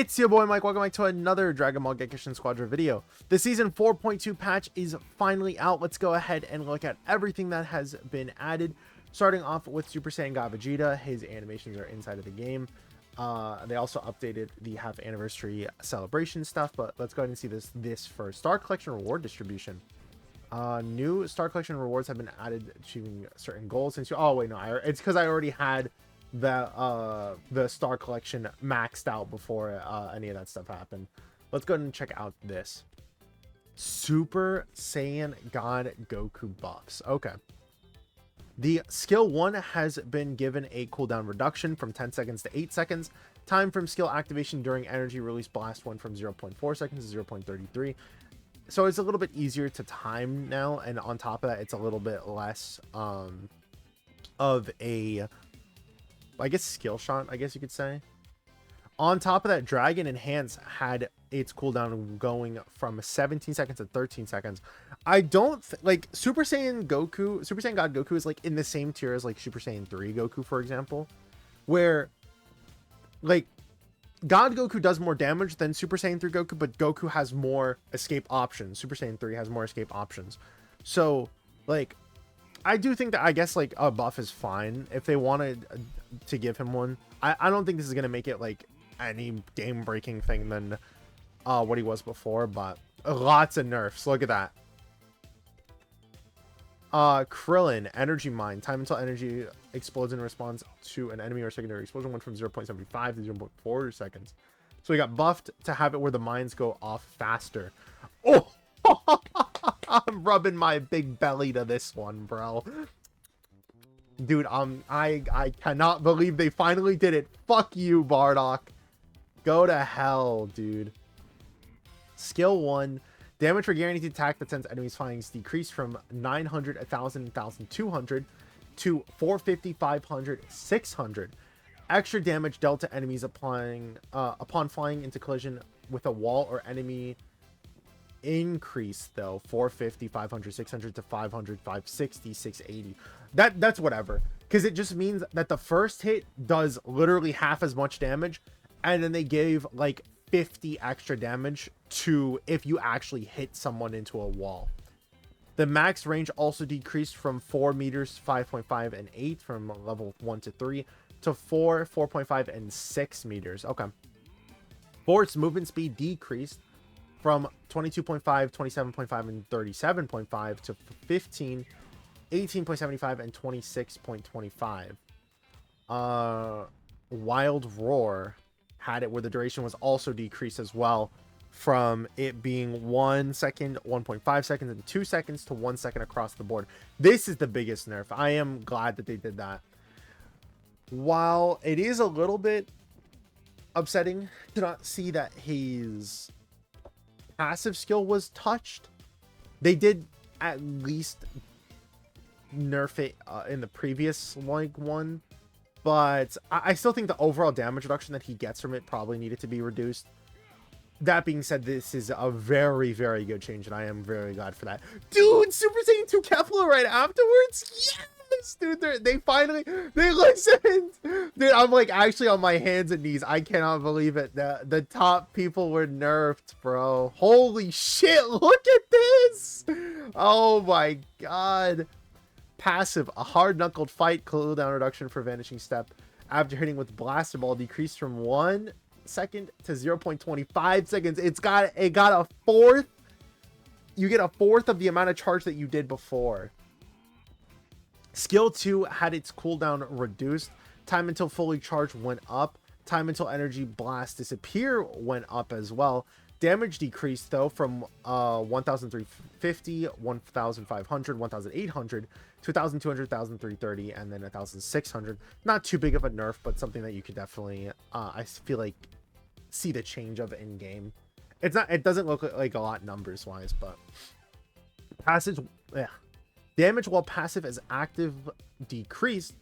It's your boy Mike, welcome back to another Dragon Ball Gekishin Squadra video. The Season 4.2 patch is finally out. Let's go ahead and look at everything that has been added. Starting off with Super Saiyan God Vegeta, his animations are inside of the game. They also updated the half anniversary celebration stuff, but let's go ahead and see this first. Star Collection reward distribution. New Star Collection rewards have been added, achieving certain goals. Since oh wait, no, it's because I already had the Star Collection maxed out before any of that stuff happened. Let's go ahead and check out this Super Saiyan God Goku buffs. Okay, the skill 1 has been given a cooldown reduction from 10 seconds to 8 seconds. Time from skill activation during energy release blast 1 from 0.4 seconds to 0.33. So it's a little bit easier to time now, and on top of that, it's a little bit less of a, I guess, skill shot, I guess you could say. On top of that, Dragon Enhance had its cooldown going from 17 seconds to 13 seconds. I don't like Super Saiyan Goku. Super Saiyan God Goku is like in the same tier as like Super Saiyan 3 Goku, for example, where like God Goku does more damage than Super Saiyan 3 Goku, but Goku has more escape options. Super Saiyan 3 has more escape options. So like I do think that, I guess, like a buff is fine if they wanted to give him one. I don't think this is going to make it like any game breaking thing than what he was before, but lots of nerfs. Look at that. Krillin, energy mine. Time until energy explodes in response to an enemy or secondary explosion went from 0.75 to 0.4 seconds. So he got buffed to have it where the mines go off faster. Oh! I'm rubbing my big belly to this one, bro. Dude, I cannot believe they finally did it. Fuck you, Bardock. Go to hell, dude. Skill 1. Damage for guaranteed attack that sends enemies flying is decreased from 900, 1000, 1200 to 450, 500, 600. Extra damage dealt to enemies upon flying into collision with a wall or enemy increase, though, 450, 500, 600 to 500, 560, 680. That's whatever, because it just means that the first hit does literally half as much damage, and then they gave like 50 extra damage to if you actually hit someone into a wall. The max range also decreased from 4 meters, 5.5 and 8 from level 1 to 3 to 4, 4.5 and 6 meters. Okay. Force movement speed decreased from 22.5, 27.5 and 37.5 to 15, 18.75 and 26.25. Wild Roar had it where the duration was also decreased as well, from it being 1 second, 1.5 seconds, and 2 seconds to 1 second across the board. This is the biggest nerf. I am glad that they did that. While it is a little bit upsetting to not see that his passive skill was touched, they did at least nerf it in the previous like one, but I still think the overall damage reduction that he gets from it probably needed to be reduced. That being said, this is a very, very good change, and I am very glad for that. Dude, Super Saiyan 2 Kefla right afterwards? Yes! Dude, they finally, they listened! Dude, I'm like actually on my hands and knees. I cannot believe it. The top people were nerfed, bro. Holy shit, look at this! Oh my god. Passive, a hard-knuckled fight, cooldown reduction for vanishing step after hitting with blaster ball decreased from 1 second to 0.25 seconds. It got a fourth. You get a fourth of the amount of charge that you did before. Skill 2 had its cooldown reduced. Time until fully charged went up. Time until energy blast disappear went up as well. Damage decreased though from 1,350, 1,500, 1,800 to 1,200, 1,330, and then 1,600. Not too big of a nerf, but something that you could definitely, I feel like, see the change of in game. It's not. It doesn't look like a lot numbers wise, but passage, yeah. Damage while passive as active decreased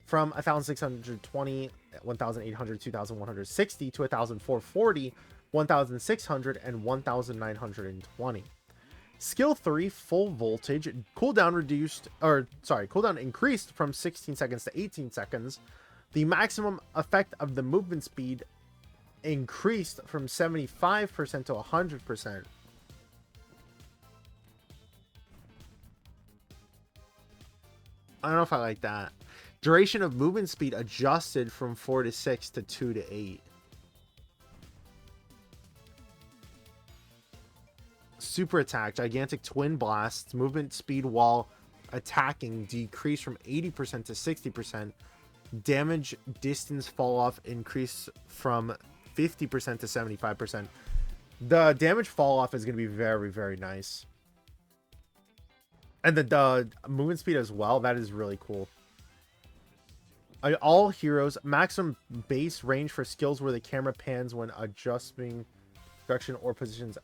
from 1,620, 1,800, 2,160 to 1,440. 1,600 and 1,920. Skill 3 full voltage cooldown increased from 16 seconds to 18 seconds. The maximum effect of the movement speed increased from 75% to 100%. I don't know if I like that. Duration of movement speed adjusted from 4 to 6 to 2 to 8. Super attack, gigantic twin blasts, movement speed while attacking decreased from 80% to 60%. Damage distance fall off increase from 50% to 75%. The damage fall off is going to be very, very nice. And the movement speed as well, that is really cool. All heroes, maximum base range for skills where the camera pans when adjusting direction or positions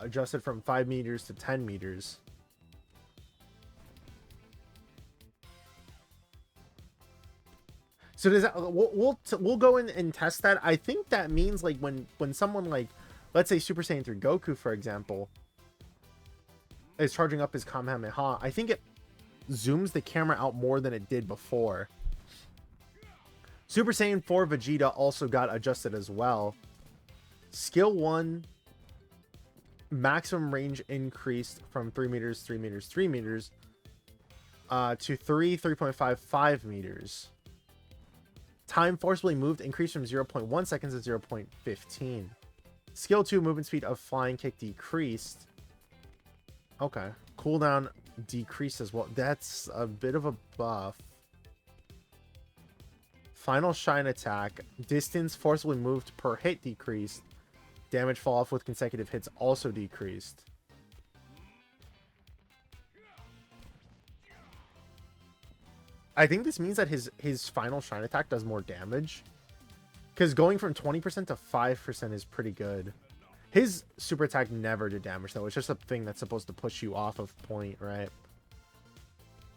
adjusted from 5 meters to 10 meters. So does that, we'll go in and test that. I think that means like when someone like, let's say Super Saiyan 3 Goku, for example, is charging up his Kamehameha, I think it zooms the camera out more than it did before. Super Saiyan 4 Vegeta also got adjusted as well. Skill 1, maximum range increased from 3 meters, 3 meters, 3 meters to 3.5, 5 meters. Time forcibly moved increased from 0.1 seconds to 0.15. Skill 2, movement speed of flying kick decreased. Okay. Cooldown decreased as well. That's a bit of a buff. Final shine attack. Distance forcibly moved per hit decreased. Damage fall off with consecutive hits also decreased. I think this means that his final shine attack does more damage. Because going from 20% to 5% is pretty good. His super attack never did damage, though. It's just a thing that's supposed to push you off of point, right?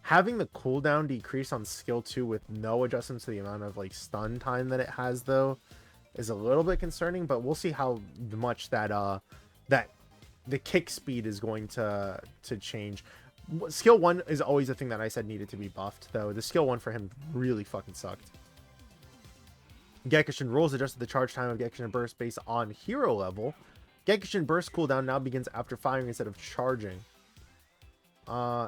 Having the cooldown decrease on skill 2 with no adjustments to the amount of like stun time that it has, though, is a little bit concerning. But we'll see how much that the kick speed is going to change. Skill 1 is always the thing that I said needed to be buffed, though. The skill 1 for him really fucking sucked. Gekishin rules adjusted the charge time of Gekishin burst based on hero level. Gekishin burst cooldown now begins after firing instead of charging.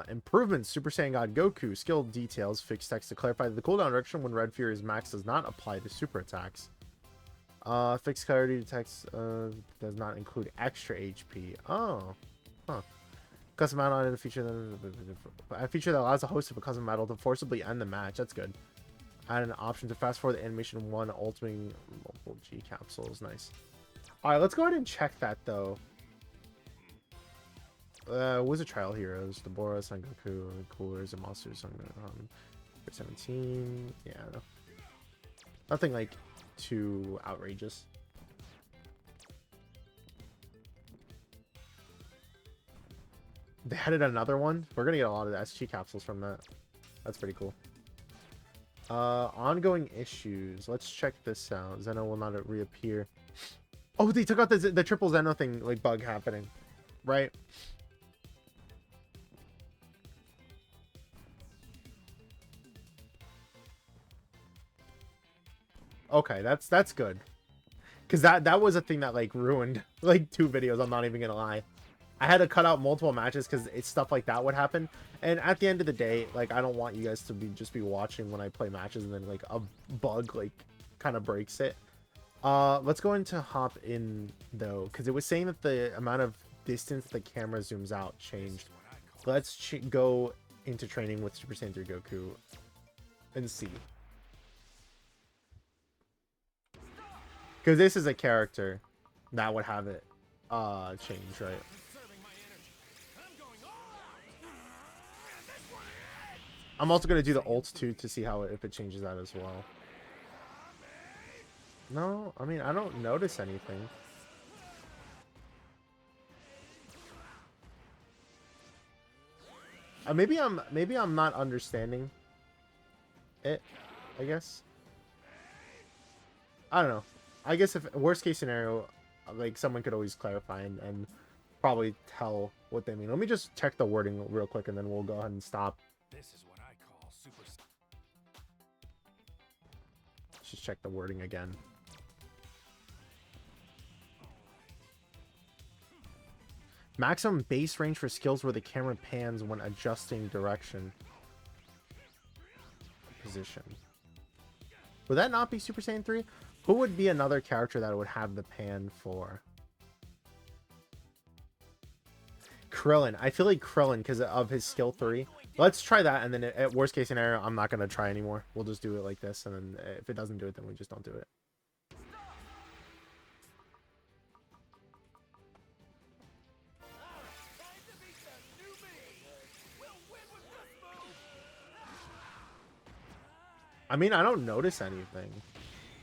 Improvements. Super Saiyan God Goku. Skill details. Fixed text to clarify that the cooldown direction when Red Fury's max does not apply to super attacks. Fixed clarity text does not include extra HP. Oh. Huh. Custom battle added a feature that allows the host of a custom battle to forcibly end the match. That's good. Add an option to fast forward the animation 1 ultimating multiple G capsules. Nice. Alright, let's go ahead and check that though. Wizard Trial Heroes, Deborah, Son Goku, Coolers, and Monsters, 17. Yeah, no. Nothing like too outrageous. They added another one. We're gonna get a lot of the SG capsules from that. That's pretty cool. Ongoing issues. Let's check this out. Zeno will not reappear. Oh, they took out the triple Zeno thing, like bug happening, right? Okay, that's good. Cause that was a thing that like ruined like 2 videos. I'm not even gonna lie. I had to cut out multiple matches because it's stuff like that would happen. And at the end of the day, like I don't want you guys to just be watching when I play matches and then like a bug like kind of breaks it. Let's go into hop in though, because it was saying that the amount of distance the camera zooms out changed. Let's go into training with Super Saiyan 3 Goku and see. Because this is a character that would have it change, right? I'm also going to do the ult too to see how if it changes that as well. No, I mean, I don't notice anything. Maybe I'm not understanding it, I guess. I don't know. I guess if worst case scenario, like someone could always clarify and probably tell what they mean. Let me just check the wording real quick and then we'll go ahead and stop. This is what I call super. Let's just check the wording again. Maximum base range for skills where the camera pans when adjusting direction. Position. Would that not be Super Saiyan 3? Who would be another character that would have the pan for? Krillin. I feel like Krillin because of his skill 3. Let's try that, and then at worst case scenario, I'm not going to try anymore. We'll just do it like this, and then if it doesn't do it, then we just don't do it. I mean, I don't notice anything.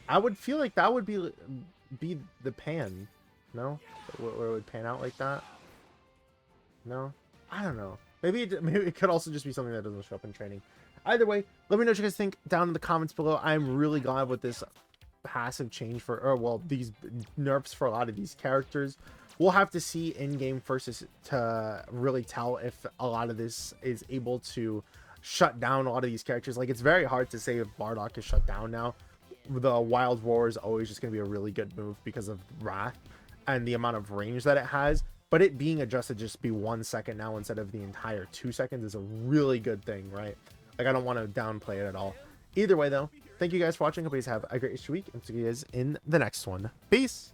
I would feel like that would be the pan. No? Where it would pan out like that? No? I don't know. Maybe it could also just be something that doesn't show up in training. Either way, let me know what you guys think down in the comments below. I'm really glad with this passive change for, or well, these nerfs for a lot of these characters. We'll have to see in-game first to really tell if a lot of this is able to shut down a lot of these characters. Like, it's very hard to say if Bardock is shut down now. The Wild Roar is always just going to be a really good move because of Wrath and the amount of range that it has. But it being adjusted just be 1 second now instead of the entire 2 seconds is a really good thing, right? Like, I don't want to downplay it at all. Either way, though, thank you guys for watching. Hope you guys have a great week, and see you guys in the next one. Peace!